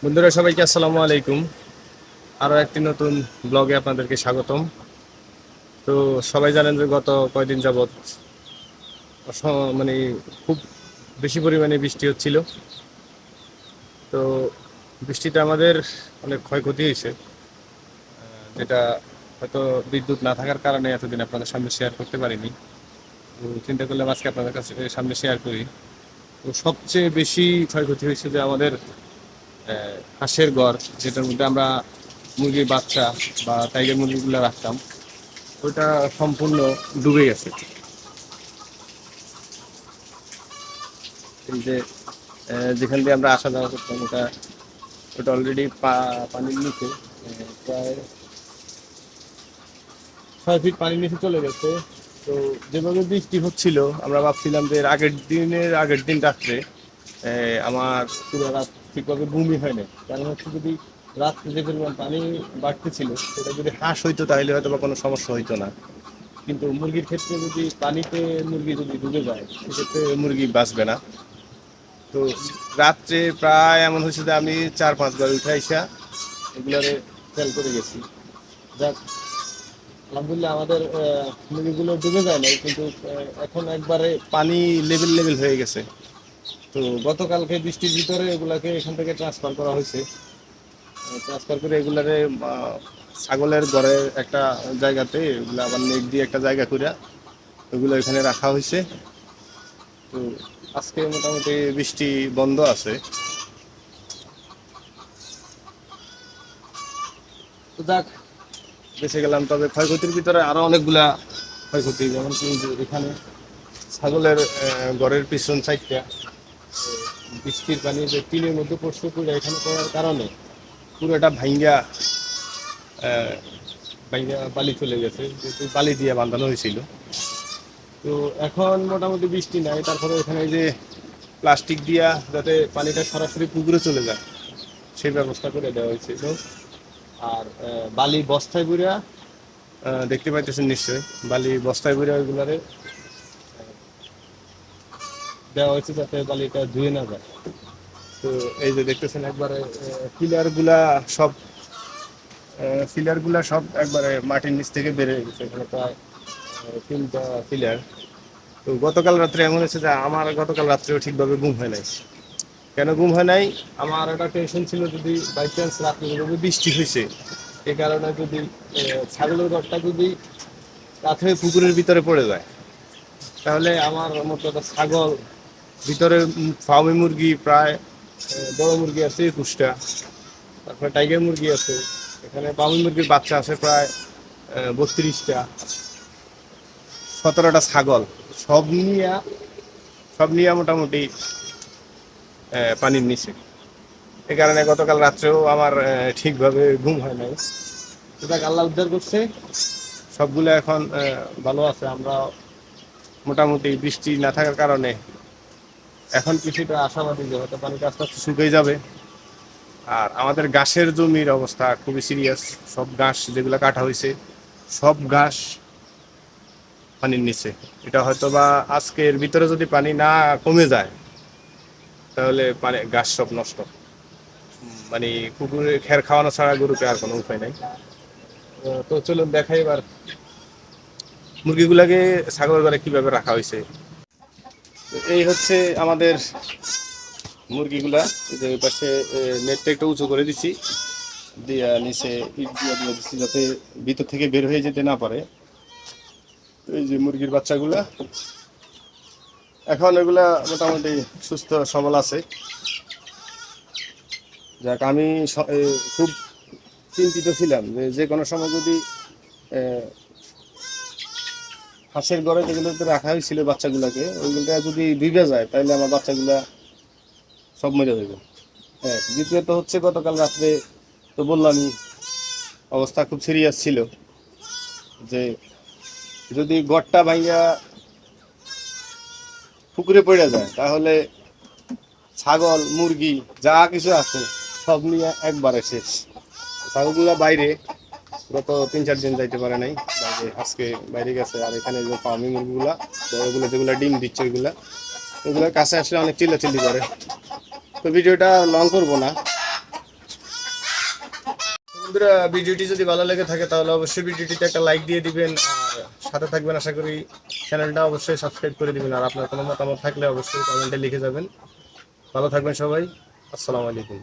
বন্ধুরা সবাইকে আসসালামু আলাইকুম। আরও একটি নতুন ব্লগে আপনাদেরকে স্বাগতম। তো সবাই জানেন যে গত কয়দিন যাবৎ মানে খুব বেশি পরিমাণে বৃষ্টি হচ্ছিল। তো বৃষ্টিতে আমাদের অনেক ক্ষয়ক্ষতি হয়েছে, যেটা হয়তো বিদ্যুৎ না থাকার কারণে এতদিন আপনাদের সামনে শেয়ার করতে পারিনি। তো চিন্তা করলাম আজকে আপনাদের কাছে সামনে শেয়ার করি। তো সবচেয়ে বেশি ক্ষয়ক্ষতি হয়েছে যে আমাদের হাঁসের ঘর, যেটার মধ্যে আমরা মুরগির বাচ্চা বা টাইগার মুরগিগুলো রাখতাম, ওটা সম্পূর্ণ ডুবে গেছে। এই যে যেখান দিয়ে আমরা আসা যাওয়া করতাম, ওটা ওটা অলরেডি পানির নিচে, প্রায় 6 ফিট পানির নিচে চলে গেছে। তো যেভাবে বৃষ্টি হচ্ছিল, আমরা ভাবছিলাম যে আগের দিন রাত্রে আমার পুরো রাত ঠিকভাবে ঘুমই হয় না। কারণ হচ্ছে, যদি রাত্রে যে পরিমাণ পানি বাড়তেছিল, সেটা যদি হাঁস হইতো তাহলে হয়তো বা কোনো সমস্যা হইতো না। কিন্তু মুরগির ক্ষেত্রে যদি পানিতে মুরগি যদি ডুবে যায়, সেক্ষেত্রে মুরগি বাঁচবে না। তো রাত্রে প্রায় এমন হয়েছে যে আমি 4-5 বার উঠে আইসা এগুলারে ফেল করে গেছি। যাক, আলহামদুলিল্লাহ আমাদের মুরগিগুলো ডুবে যায় নাই, কিন্তু এখন একবারে পানি লেভেল লেভেল হয়ে গেছে। তো গতকালকে বৃষ্টির ভিতরে এগুলাকে এখান থেকে ট্রান্সফার করা হয়েছে। ট্রান্সফার করে এগুলারে ছাগলের ঘরের একটা জায়গাতে, এগুলো আবার নেট দিয়ে একটা জায়গা করে ওগুলো এখানে রাখা হয়েছে। তো আজকে মোটামুটি বৃষ্টি বন্ধ আছে। তো যাক, বেঁচে গেলাম। তবে ক্ষয়ক্ষতির ভিতরে আরো অনেকগুলা ক্ষয়ক্ষতি, যেমন কি যে এখানে ছাগলের ঘরের পিছন সাইডটা বৃষ্টির পানি যে টিনের মধ্যে পড়ছে, পুরো এখানে পড়ার কারণে পুরোটা ভাঙ্গা ভাঙ্গা বালি চলে গেছে, যেহেতু বালি দিয়ে বাঁধানো হয়েছিল। তো এখন মোটামুটি বৃষ্টি নাই, তারপরে এখানে যে প্লাস্টিক দিয়া যাতে পানিটা সরাসরি পুকুরে চলে যায়, সেই ব্যবস্থা করে দেওয়া হয়েছিল। আর বালি বস্তায় বুড়া, দেখতে পাইতেছেন নিশ্চয়ই, বালি বস্তায় বুড়া ওইগুলারে দেওয়া হয়েছে যাতে বালিটা ধুয়ে না যায়। তো এই যে দেখতেছেন একবারে পিলার গুলা সব ফিলার গুলা সব একবারে মাটির নিচ থেকে বেড়ে গেছে, এখানে প্রায় 3টা ফিলার। তো গতকাল রাত্রে এমন হয়েছে যে আমার গতকাল রাত্রেও ঠিকভাবে ঘুম হয় নাই। কেন ঘুম হয় নাই? আমার একটা টেনশন ছিল, যদি বাই চান্স রাত্রে যদি বৃষ্টি হয়েছে, এ কারণে যদি ছাগলের ঘরটা যদি রাত্রে পুকুরের ভিতরে পড়ে যায়, তাহলে আমার মতো একটা ছাগল ভিতরে, ফার্মি মুরগি প্রায় বড় মুরগি আছে 21টা, তারপরে টাইগার মুরগি আছে, এখানে ফার্মি মুরগির বাচ্চা আছে প্রায় 32টা, 17টা ছাগল, সব নিয়ে সব নিয়ে মোটামুটি পানির নিচে। এ কারণে গতকাল রাত্রেও আমার ঠিকভাবে ঘুম হয় নাই। সেটা আল্লাহ উদ্ধার করছে, সবগুলো এখন ভালো আছে। আমরা মোটামুটি বৃষ্টি না থাকার কারণে এখন কিছুটা আশাবাদী যে হয়তো পানিটা আস্তে আস্তে শুকিয়ে যাবে। আর আমাদের ঘাসের জমির অবস্থা খুবই সিরিয়াস। সব ঘাস যেগুলো কাটা হয়েছে, সব ঘাস পানির নিচে। এটা হয়তো বা আজকের ভিতরে যদি পানি না কমে যায়, তাহলে পানি ঘাস সব নষ্ট। মানে কুকুরে খের খাওয়ানো ছাড়া গরুকে আর কোনো উপায় নাই। তো চলুন দেখাই এবার মুরগিগুলাকে ছাগলের ঘরে কিভাবে রাখা হয়েছে। এই হচ্ছে আমাদের মুরগিগুলা। যে ওই পাশে নেটটা একটু উঁচু করে দিছি, দিয়া নিচে ইট দিয়ে দিয়ে দিচ্ছি যাতে ভিতর থেকে বের হয়ে যেতে না পারে। এই যে মুরগির বাচ্চাগুলা, এখন এগুলা মোটামুটি সুস্থ সবল আছে। যাক, আমি খুব চিন্তিত ছিলাম যে যে কোনো সময় যদি হাঁসের ঘরে যেগুলোতে রাখা হয়েছিল বাচ্চাগুলাকে, ওইগুলোটা যদি ডুবে যায়, তাহলে আমার বাচ্চাগুলা সব মরে যাবে। হ্যাঁ, দ্বিতীয়ত হচ্ছে গতকাল রাত্রে তো বললামই, অবস্থা খুব সিরিয়াস ছিল। যে যদি ঘরটা ভাইয়া পুকুরে পড়ে যায়, তাহলে ছাগল মুরগি যা কিছু আছে সব নিয়ে একবারে শেষ। ছাগলগুলা বাইরে গত 3-4 দিন যাইতে পারে নাই বাইরে, আজকে বাইরে গেছে। আর এখানে যে ফার্মি মুরগিগুলা বড়গুলো যেগুলো ডিম দিচ্ছে, ওইগুলা ওগুলোর কাছে আসলে অনেক চিল্লাচিল্লি করে। তো ভিডিওটা লং করবো না, বন্ধুরা, ভিডিওটি যদি ভালো লেগে থাকে তাহলে অবশ্যই ভিডিওটিতে একটা লাইক দিয়ে দিবেন, আর সাথে থাকবেন। আশা করি চ্যানেলটা অবশ্যই সাবস্ক্রাইব করে দিবেন, আর আপনার কোনো মতামত থাকলে অবশ্যই কমেন্টে লিখে যাবেন। ভালো থাকবেন সবাই। আসসালামু আলাইকুম।